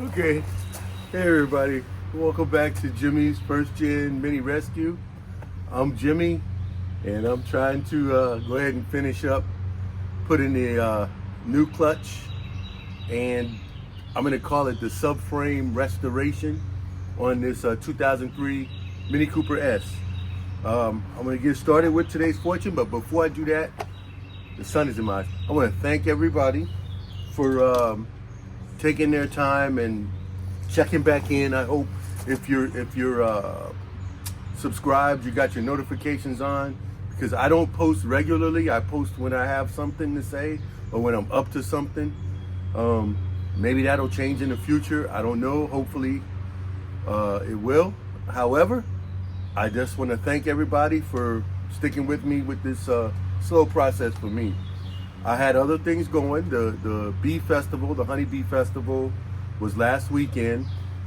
Okay, hey everybody, welcome back to Jimmy's First Gen Mini Rescue. I'm Jimmy, and I'm trying to go ahead and finish up putting the new clutch, and I'm going to call it the subframe restoration on this 2003 Mini Cooper S. I'm going to get started with today's fortune, but before I do that, the sun is in my eyes. I want to thank everybody for taking their time and checking back in. I hope if you're subscribed, you got your notifications on, because I don't post regularly. I post when I have something to say or when I'm up to something. Maybe that'll change in the future. I don't know. Hopefully it will. However, I just want to thank everybody for sticking with me with this slow process for me. I had other things going. The Bee Festival, the Honey Bee Festival was last weekend.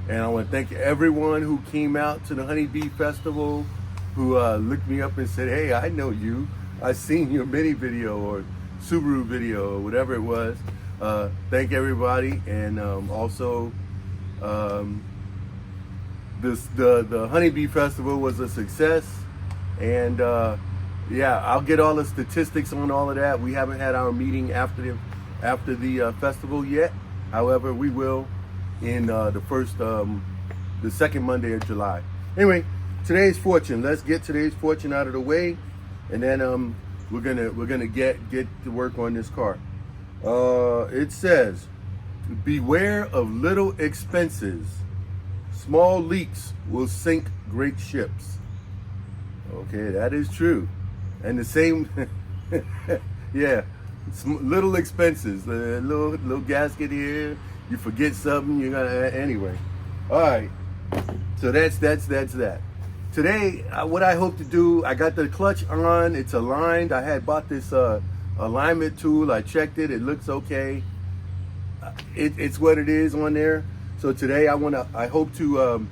And I want to thank everyone who came out to the Honey Bee Festival, who looked me up and said, hey, I know you. I seen your Mini video or Subaru video or whatever it was. Thank everybody. And also, the Honey Bee Festival was a success. And yeah, I'll get all the statistics on all of that. We haven't had our meeting after the festival yet. However, we will in the second Monday of July. Anyway, today's fortune. Let's get today's fortune out of the way, and then we're gonna get to work on this car. It says, beware of little expenses. Small leaks will sink great ships. Okay, that is true. And the same, yeah, little expenses, little gasket here, you forget something, you're gonna, anyway. All right, so that's that. Today, what I hope to do, I got the clutch on, it's aligned. I had bought this alignment tool, I checked it, it looks okay. It's what it is on there. So today I hope to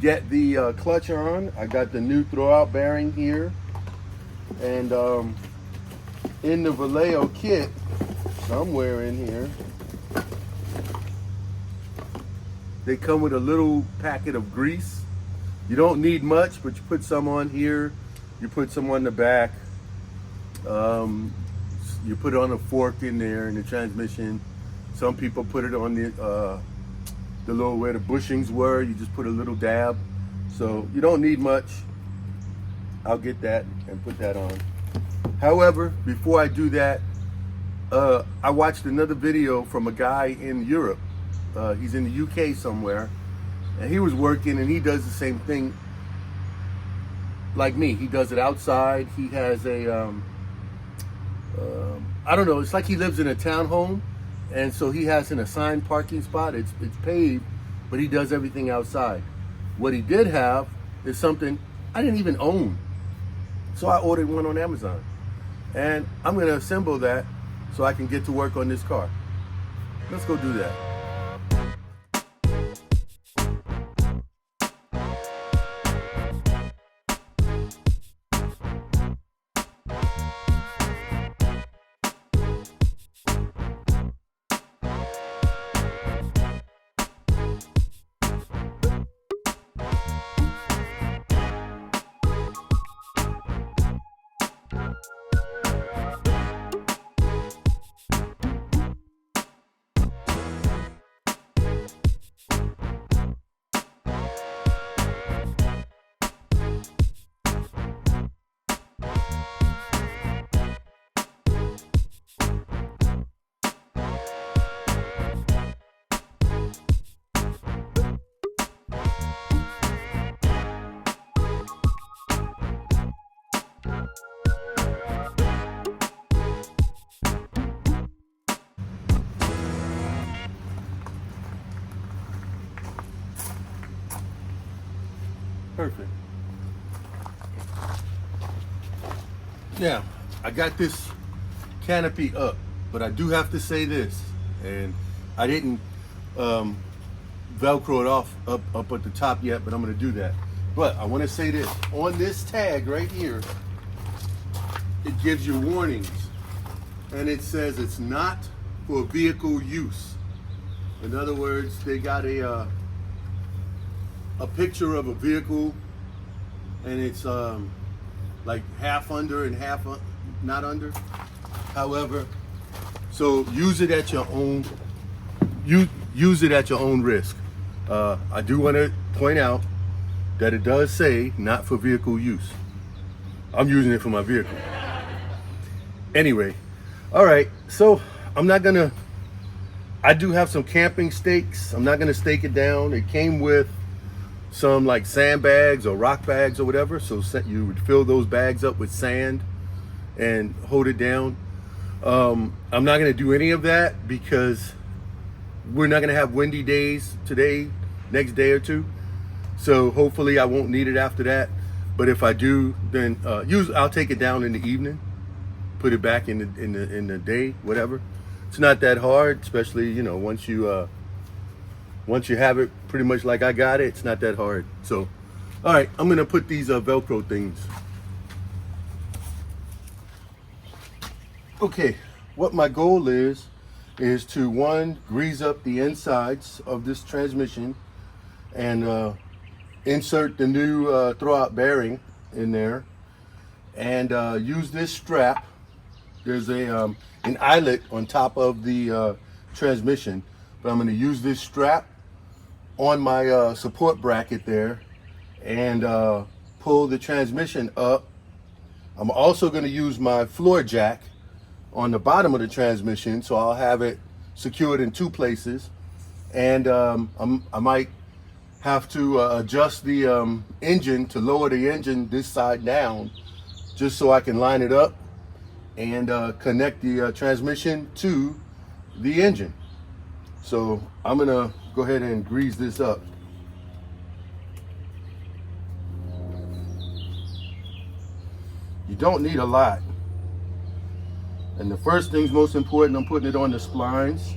get the clutch on. I got the new throwout bearing here. And in the Vallejo kit, somewhere in here, they come with a little packet of grease. You don't need much, but you put some on here, you put some on the back, you put it on a fork in there in the transmission. Some people put it on the little where the bushings were, you just put a little dab. So you don't need much. I'll get that and put that on. However, before I do that, I watched another video from a guy in Europe. He's in the UK somewhere, and he was working, and he does the same thing like me. He does it outside. He has a, I don't know, it's like he lives in a townhome, and so he has an assigned parking spot. It's paved, but he does everything outside. What he did have is something I didn't even own. So I ordered one on Amazon, and I'm going to assemble that so I can get to work on this car. Let's go do that. Perfect. Now, I got this canopy up, but I do have to say this, and I didn't Velcro it off up at the top yet, but I'm going to do that. But I want to say this. On this tag right here, it gives you warnings. And it says it's not for vehicle use. In other words, they got a picture of a vehicle, and it's like half under and half not under. However, so use it at your own use it at your own risk. I do want to point out that it does say not for vehicle use. I'm using it for my vehicle. Anyway, all right. So I do have some camping stakes. I'm not gonna stake it down. It came with some like sandbags or rock bags or whatever. So you would fill those bags up with sand and hold it down. I'm not gonna do any of that because we're not gonna have windy days today, next day or two. So hopefully I won't need it after that. But if I do, then I'll take it down in the evening, put it back in the day, whatever. It's not that hard, especially once you have it pretty much like I got it. It's not that hard. So, all right, I'm gonna put these Velcro things. Okay, what my goal is to one, grease up the insides of this transmission and insert the new throwout bearing in there, and use this strap. There's an eyelet on top of the transmission, but I'm going to use this strap on my support bracket there and pull the transmission up. I'm also going to use my floor jack on the bottom of the transmission, so I'll have it secured in two places, and I might have to adjust the engine to lower the engine this side down, just so I can line it up and connect the transmission to the engine. So I'm gonna go ahead and grease this up. You don't need a lot. And the first thing's most important, I'm putting it on the splines.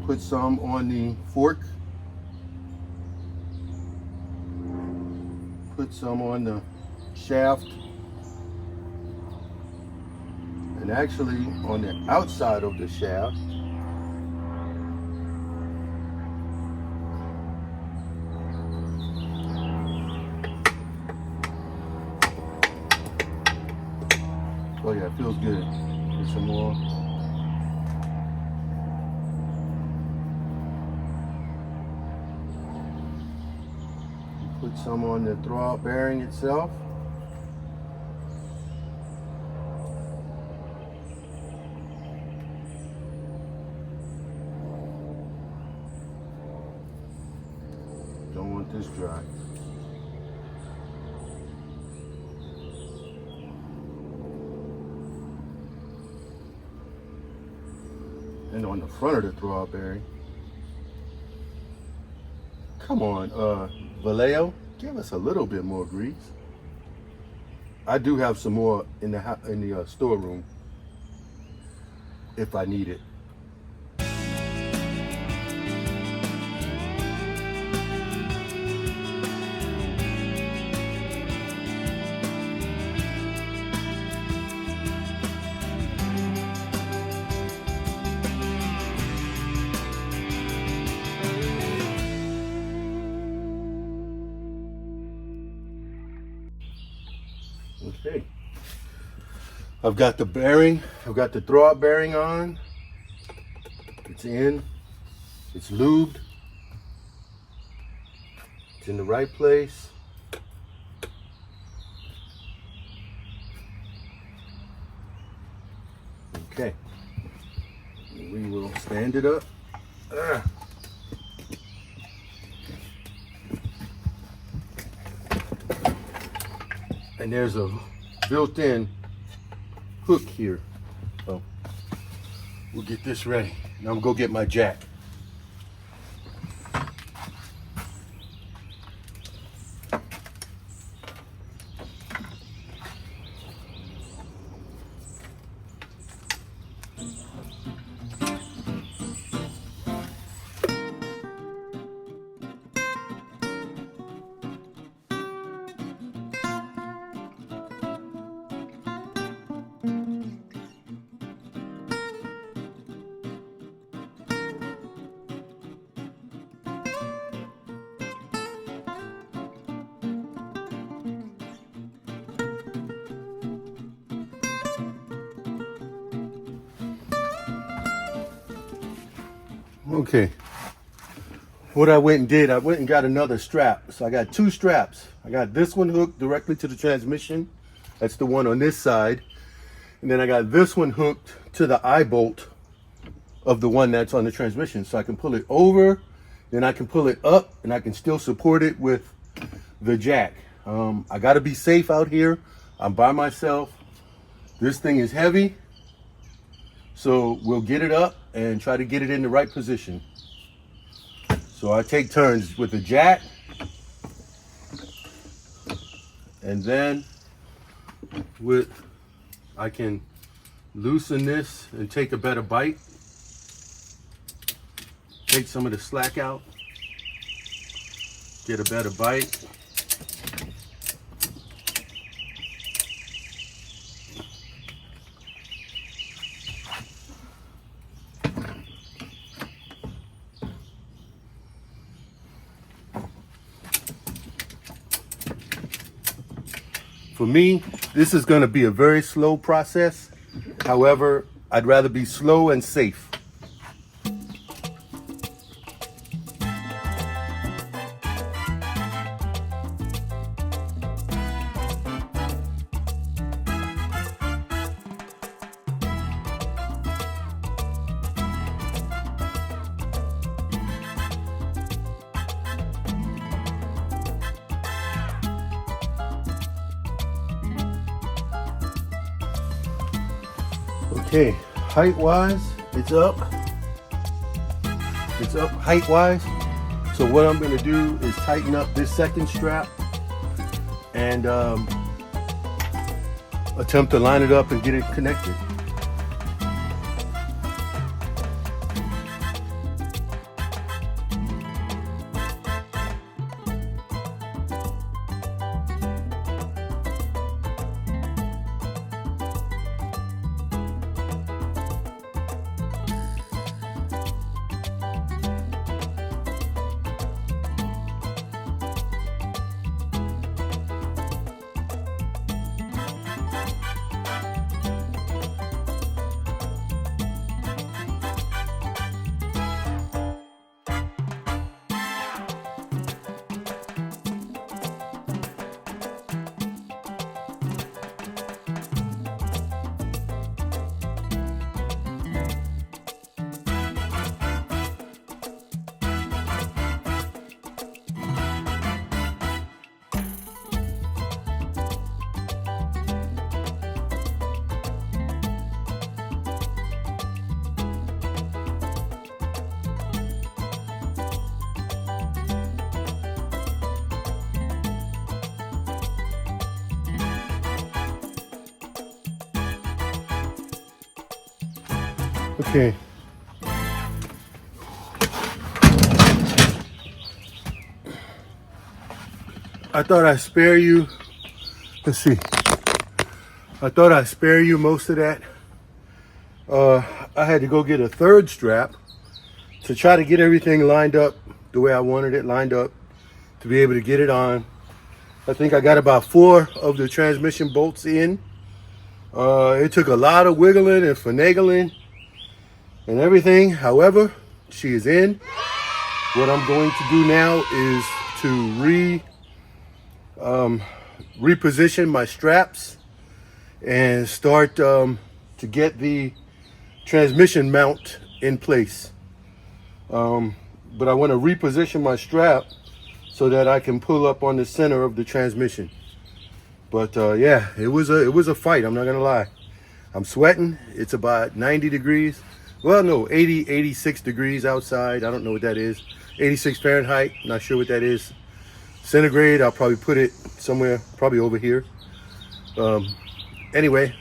Put some on the fork. Put some on the shaft. And actually on the outside of the shaft. Oh yeah, it feels good. Get some more. Put some on the throwout bearing itself. Don't want this dry. And on the front of the throwout bearing. Come on, Vallejo, give us a little bit more grease. I do have some more in the storeroom if I need it. Okay, I've got the bearing, I've got the throwout bearing on. It's in, it's lubed, it's in the right place. Okay, we will stand it up. And there's a built-in hook here. So we'll get this ready. Now I'm gonna go get my jack. Okay. What I went and did, I went and got another strap. So I got two straps. I got this one hooked directly to the transmission. That's the one on this side. And then I got this one hooked to the eye bolt of the one that's on the transmission. So I can pull it over, then I can pull it up, and I can still support it with the jack. I gotta be safe out here. I'm by myself. This thing is heavy. So we'll get it up and try to get it in the right position. So I take turns with the jack, and then I can loosen this and take a better bite. Take some of the slack out, get a better bite. For me, this is going to be a very slow process. However, I'd rather be slow and safe. Okay, height-wise, it's up. It's up height-wise. So what I'm gonna do is tighten up this second strap and attempt to line it up and get it connected. Okay. I thought I'd spare you, let's see. I thought I'd spare you most of that. I had to go get a third strap to try to get everything lined up the way I wanted it lined up to be able to get it on. I think I got about 4 of the transmission bolts in. It took a lot of wiggling and finagling and everything. However, she is in. What I'm going to do now is to reposition my straps and start to get the transmission mount in place. But I want to reposition my strap so that I can pull up on the center of the transmission. But yeah, it was a fight. I'm not gonna lie. I'm sweating. It's about 90 degrees. Well, no, 86 degrees outside. I don't know what that is. 86 Fahrenheit. Not sure what that is. Centigrade. I'll probably put it somewhere, probably over here. Anyway,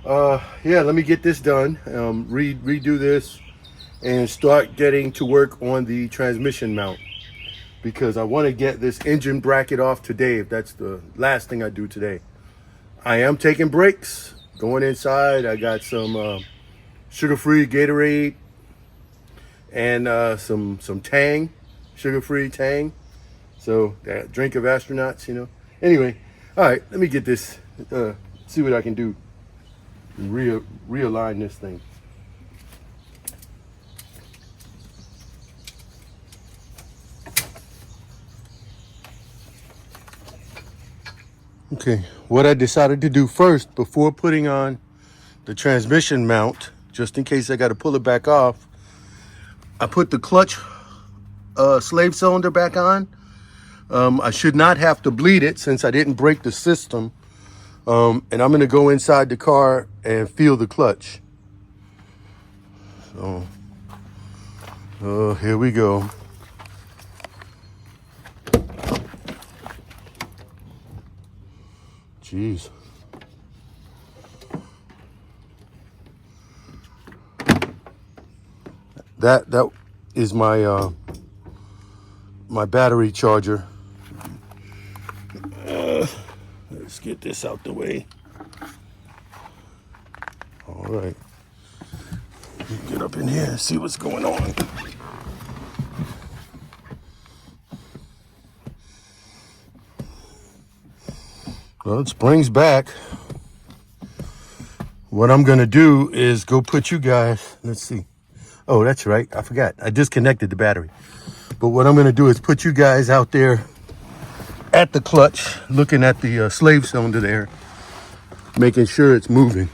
yeah, let me get this done. Redo this and start getting to work on the transmission mount, because I want to get this engine bracket off today, if that's the last thing I do today. I am taking breaks, going inside. I got some sugar-free Gatorade and some Tang, sugar-free Tang. So that drink of astronauts, you know. Anyway, all right, let me get this, see what I can do. Realign this thing. Okay, what I decided to do first before putting on the transmission mount, just in case I got to pull it back off, I put the clutch slave cylinder back on. I should not have to bleed it since I didn't break the system. And I'm going to go inside the car and feel the clutch. So, here we go. Jeez. That is my my battery charger. Let's get this out the way. All right. Get up in here and see what's going on. Well, it springs back. What I'm gonna do is go put you guys, let's see. Oh, that's right, I forgot. I disconnected the battery. But what I'm gonna do is put you guys out there at the clutch, looking at the slave cylinder there, making sure it's moving.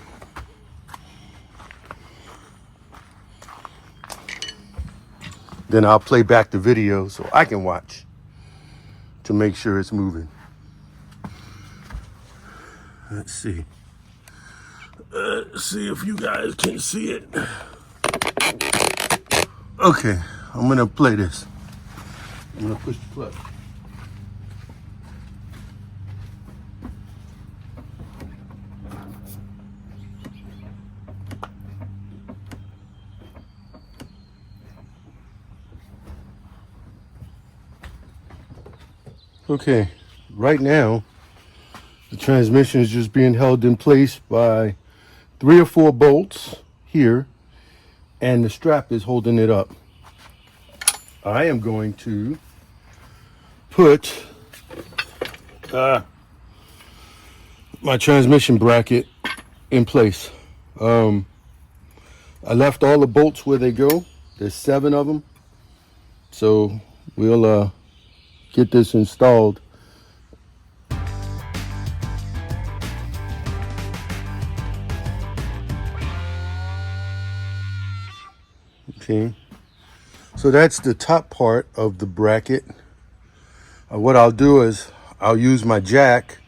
Then I'll play back the video so I can watch to make sure it's moving. Let's see. See if you guys can see it. Okay, I'm gonna play this. I'm gonna push the clutch. Okay, right now, the transmission is just being held in place by 3 or 4 bolts here, and the strap is holding it up. I am going to put my transmission bracket in place. I left all the bolts where they go. There's 7 of them. So we'll get this installed. Okay, so that's the top part of the bracket. What I'll do is I'll use my jack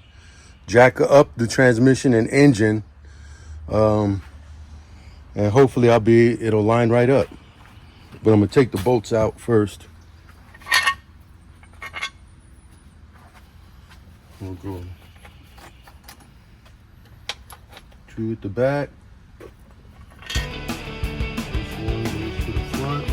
up the transmission and engine, and hopefully it'll line right up. But I'm gonna take the bolts out first. We'll go 2 at the back. This one goes to the front.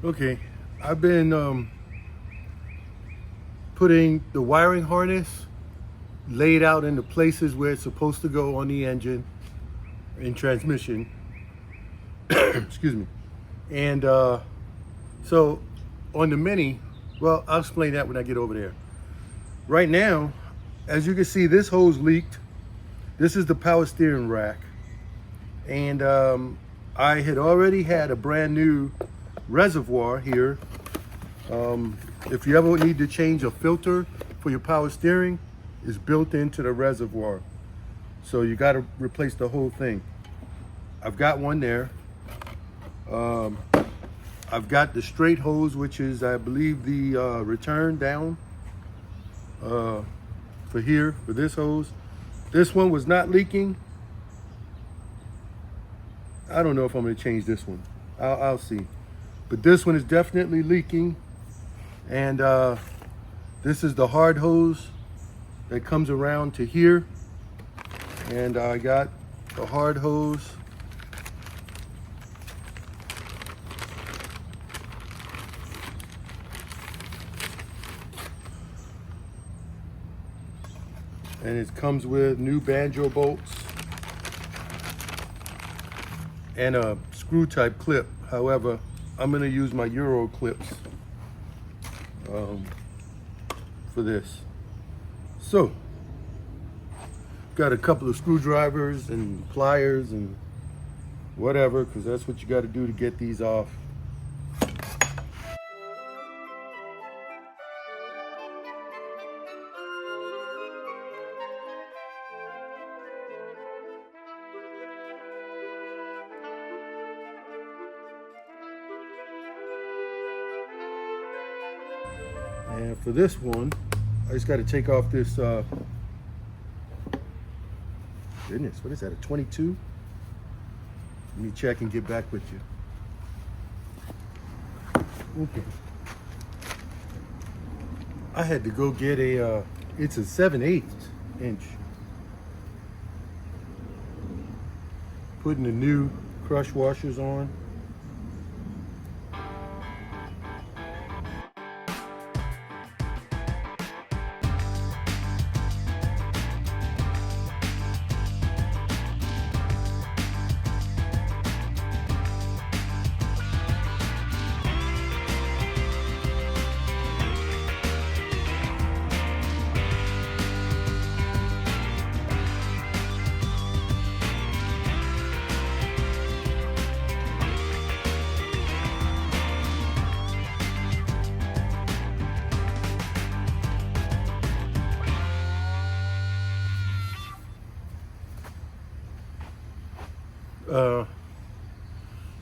Okay, I've been putting the wiring harness laid out in the places where it's supposed to go on the engine and transmission. Excuse me. And so on the Mini, well, I'll explain that when I get over there. Right now, as you can see, this hose leaked. This is the power steering rack. And I had already had a brand new reservoir here. If you ever need to change a filter for your power steering, it's built into the reservoir. So you got to replace the whole thing. I've got one there. I've got the straight hose, which is, I believe, the return down for here, for this hose. This one was not leaking. I don't know if I'm going to change this one. I'll see. But this one is definitely leaking. And this is the hard hose. that comes around to here, and I got a hard hose. And it comes with new banjo bolts and a screw type clip. However, I'm going to use my Euro clips for this. So, got a couple of screwdrivers and pliers and whatever, because that's what you got to do to get these off. And for this one, I just got to take off this, goodness, what is that, a 22? Let me check and get back with you. Okay. I had to go get a, it's a 7/8 inch. Putting the new crush washers on.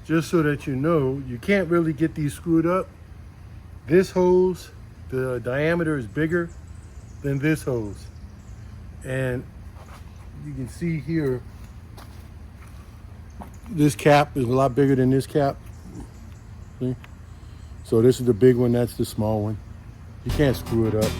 Just so that you know, you can't really get these screwed up. This hose, the diameter is bigger than this hose. And you can see here, this cap is a lot bigger than this cap. See? So this is the big one, that's the small one. You can't screw it up.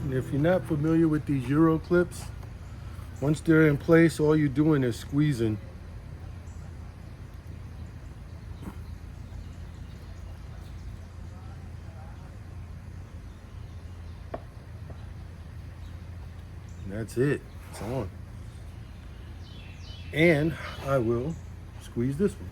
And if you're not familiar with these Euro clips, once they're in place, all you're doing is squeezing. And that's it, it's on. And I will squeeze this one.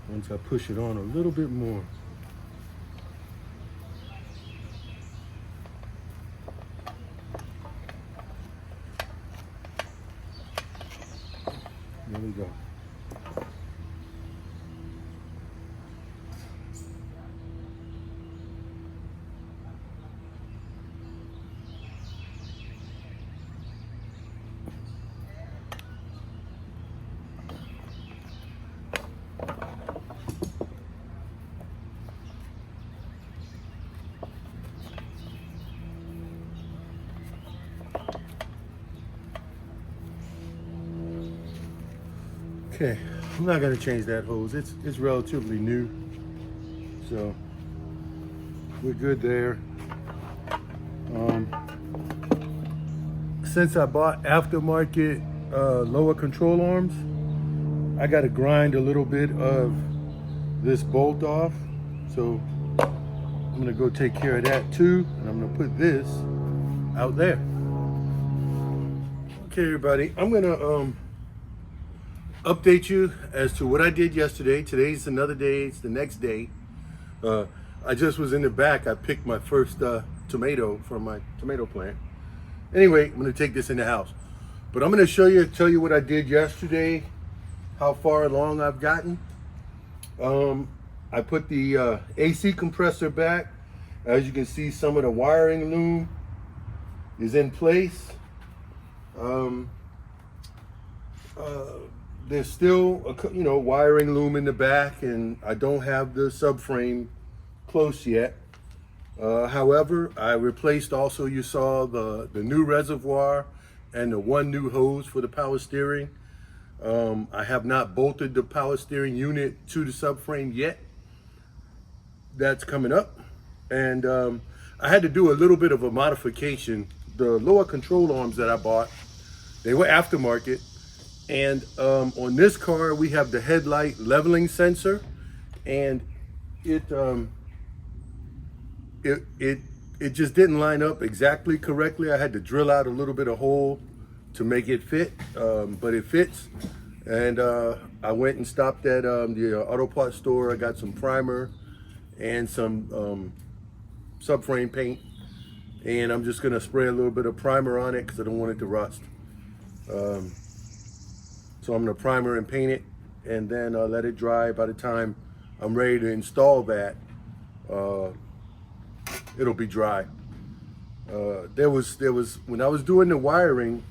Once I push it on a little bit more. There we go. Okay, I'm not gonna change that hose. It's relatively new, so we're good there. Since I bought aftermarket lower control arms, I gotta grind a little bit of this bolt off. So I'm gonna go take care of that too, and I'm gonna put this out there. Okay, everybody, I'm gonna update you as to what I did yesterday. Today's another day. It's the next day. I just was in the back. I picked my first tomato from my tomato plant. Anyway, I'm going to take this in the house. But I'm going to tell you what I did yesterday, how far along I've gotten. I put the AC compressor back. As you can see, some of the wiring loom is in place. There's still a wiring loom in the back, and I don't have the subframe close yet. However, I replaced also, you saw the new reservoir and the one new hose for the power steering. I have not bolted the power steering unit to the subframe yet. That's coming up. And I had to do a little bit of a modification. The lower control arms that I bought, they were aftermarket. And on this car, we have the headlight leveling sensor, and it just didn't line up exactly correctly. I had to drill out a little bit of hole to make it fit, but it fits. And I went and stopped at the auto parts store. I got some primer and some subframe paint, and I'm just gonna spray a little bit of primer on it because I don't want it to rust. So I'm gonna primer and paint it, and then let it dry. By the time I'm ready to install that, it'll be dry. There was when I was doing the wiring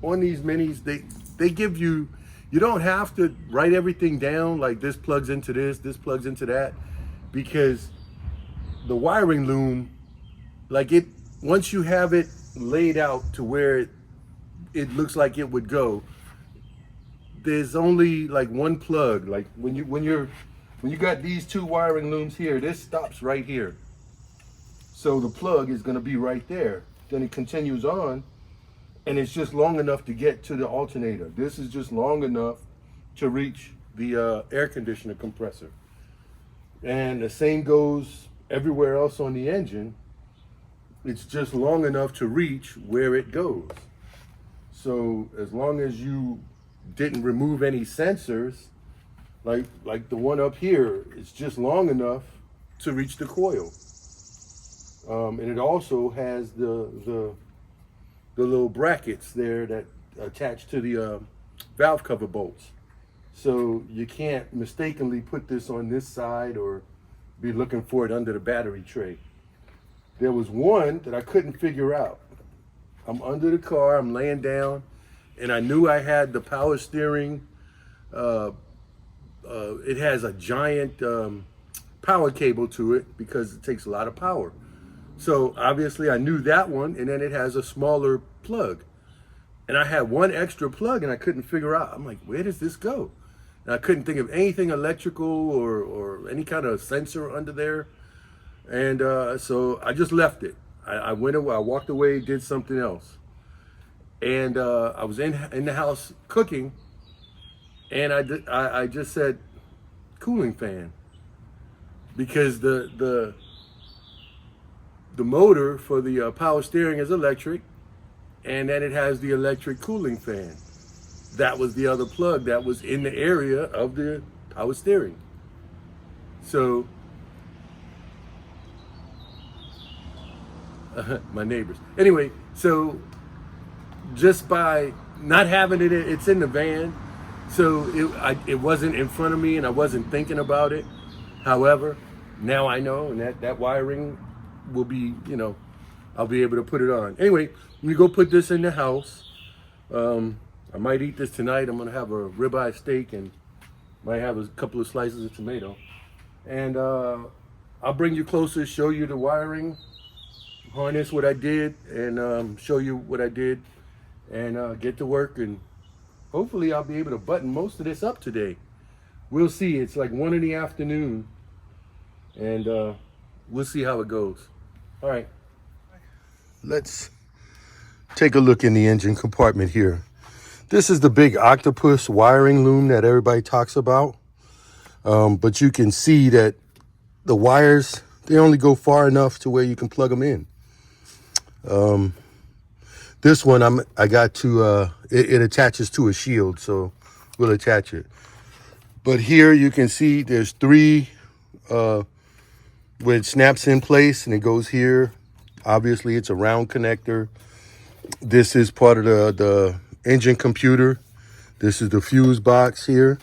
on these minis, they give you don't have to write everything down like this plugs into this plugs into that, because the wiring loom, like once you have it laid out to where it looks like it would go, there's only like one plug. Like when you got these two wiring looms here, this stops right here. So the plug is gonna be right there. Then it continues on, and it's just long enough to get to the alternator. This is just long enough to reach the air conditioner compressor. And the same goes everywhere else on the engine. It's just long enough to reach where it goes. So as long as you didn't remove any sensors, like the one up here, it's just long enough to reach the coil. And it also has the little brackets there that attach to the valve cover bolts. So you can't mistakenly put this on this side or be looking for it under the battery tray. There was one that I couldn't figure out. I'm under the car, I'm laying down, and I knew I had the power steering. It has a giant power cable to it because it takes a lot of power. So obviously I knew that one, and then it has a smaller plug. And I had one extra plug and I couldn't figure out. I'm like, where does this go? And I couldn't think of anything electrical or any kind of sensor under there. And so I just left it. I went away, I walked away, did something else. And I was in the house cooking, and I just said cooling fan, because the motor for the power steering is electric, and then it has the electric cooling fan. That was the other plug that was in the area of the power steering. So my neighbors. Anyway, so just by not having it, it's in the van. So it wasn't in front of me, and I wasn't thinking about it. However, now I know, and that wiring will be, I'll be able to put it on. Anyway, let me go put this in the house. I might eat this tonight. I'm gonna have a ribeye steak and might have a couple of slices of tomato. And I'll bring you closer, show you the wiring, harness what I did, and show you what I did, and get to work, and hopefully I'll be able to button most of this up today. We'll see. It's like 1 in the afternoon, and we'll see how it goes. All right. Let's take a look in the engine compartment here. This is the big octopus wiring loom that everybody talks about. But you can see that the wires, they only go far enough to where you can plug them in. This one I got to, it attaches to a shield. So we'll attach it. But here you can see there's 3 where it snaps in place and it goes here. Obviously, it's a round connector. This is part of the engine computer. This is the fuse box here.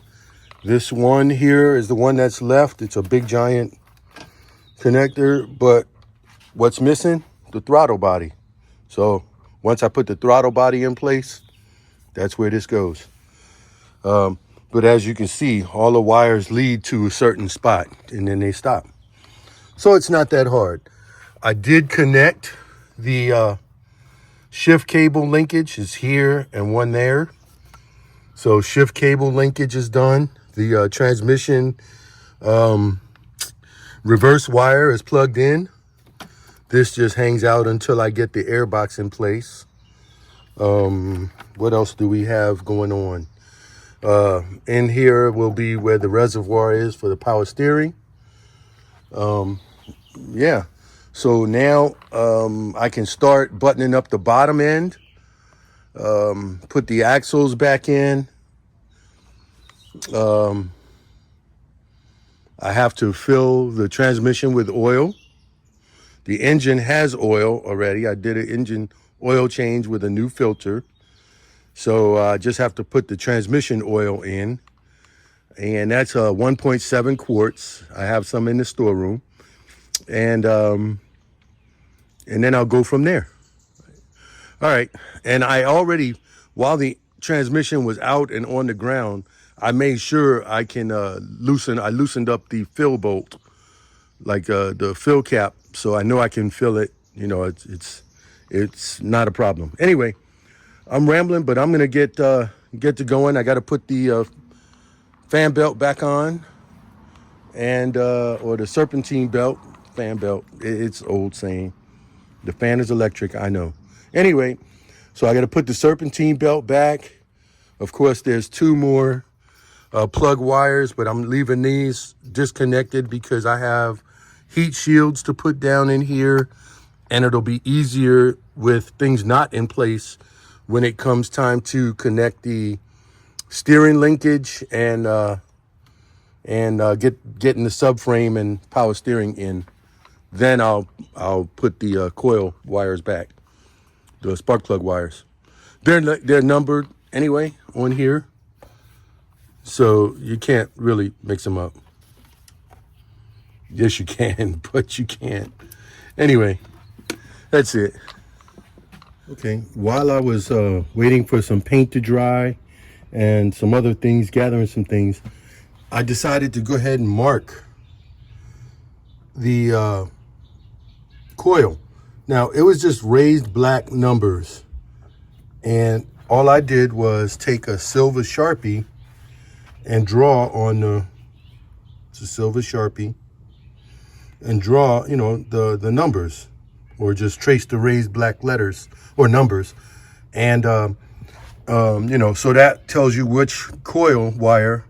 This one here is the one that's left. It's a big giant connector, but what's missing? The throttle body. So once I put the throttle body in place, that's where this goes. But as you can see, all the wires lead to a certain spot and then they stop. So it's not that hard. I did connect the shift cable linkage is here and one there. So shift cable linkage is done. The transmission reverse wire is plugged in. This just hangs out until I get the airbox in place. What else do we have going on? In here will be where the reservoir is for the power steering. Yeah. So now I can start buttoning up the bottom end, put the axles back in. I have to fill the transmission with oil. The engine has oil already. I did an engine oil change with a new filter. So I just have to put the transmission oil in. And that's 1.7 quarts. I have some in the storeroom. And then I'll go from there. All right. And I already, while the transmission was out and on the ground, I made sure I can I loosened up the fill bolt, like the fill cap, so I know I can fill it. You know, it's not a problem. Anyway, I'm rambling, but I'm gonna get to going. I got to put the fan belt back on, and or the serpentine belt, fan belt. It's old saying. The fan is electric, I know. Anyway, so I got to put the serpentine belt back. Of course, there's 2 more plug wires, but I'm leaving these disconnected because I have heat shields to put down in here, and it'll be easier with things not in place when it comes time to connect the steering linkage and getting the subframe and power steering in. Then I'll put the coil wires back, the spark plug wires. They're numbered anyway on here, so you can't really mix them up. Yes, you can, but you can't. Anyway, that's it. Okay, while I was waiting for some paint to dry and some other things, gathering some things, I decided to go ahead and mark the coil. Now, it was just raised black numbers, and all I did was take a silver Sharpie and draw on it's a silver Sharpie, and draw, you know, the numbers, or just trace the raised black letters or numbers. And you know, so that tells you which coil wire.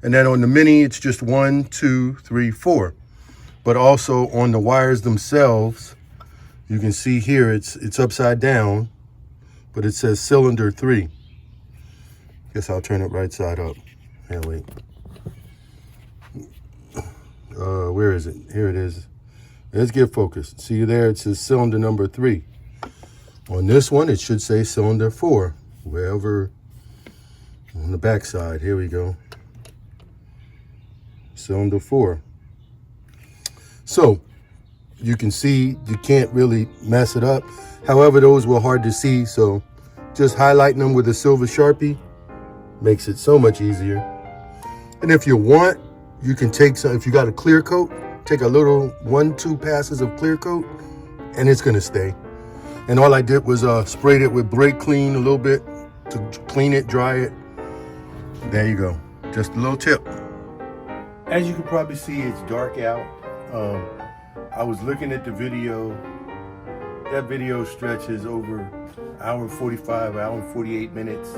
And then on the Mini, it's just 1, 2, 3, 4. But also on the wires themselves, you can see here it's upside down, but it says cylinder 3. Guess I'll turn it right side up. Yeah, wait. Where is it? Here it is. Let's get focused. See there, it says cylinder number 3. On this one, it should say cylinder 4, wherever on the back side. Here we go. Cylinder 4. So you can see you can't really mess it up. However, those were hard to see, so just highlighting them with a silver Sharpie makes it so much easier. And if you want, you can take some, if you got a clear coat, take a little 1-2 passes of clear coat, and it's gonna stay. And all I did was sprayed it with brake clean a little bit to clean it, dry it. There you go, just a little tip. As you can probably see, it's dark out. I was looking at the video. That video stretches over an hour and 45, hour and 48 minutes.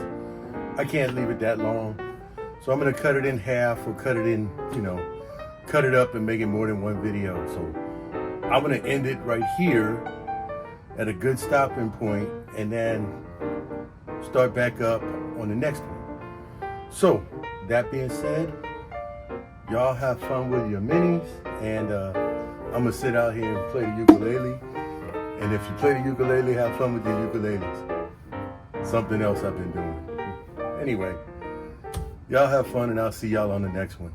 I can't leave it that long. So I'm gonna cut it in half, or cut it in, you know, cut it up and make it more than one video. So I'm gonna end it right here at a good stopping point, and then start back up on the next one. So that being said, y'all have fun with your minis, and I'm gonna sit out here and play the ukulele. And if you play the ukulele, have fun with your ukuleles. Something else I've been doing. Anyway, y'all have fun, and I'll see y'all on the next one.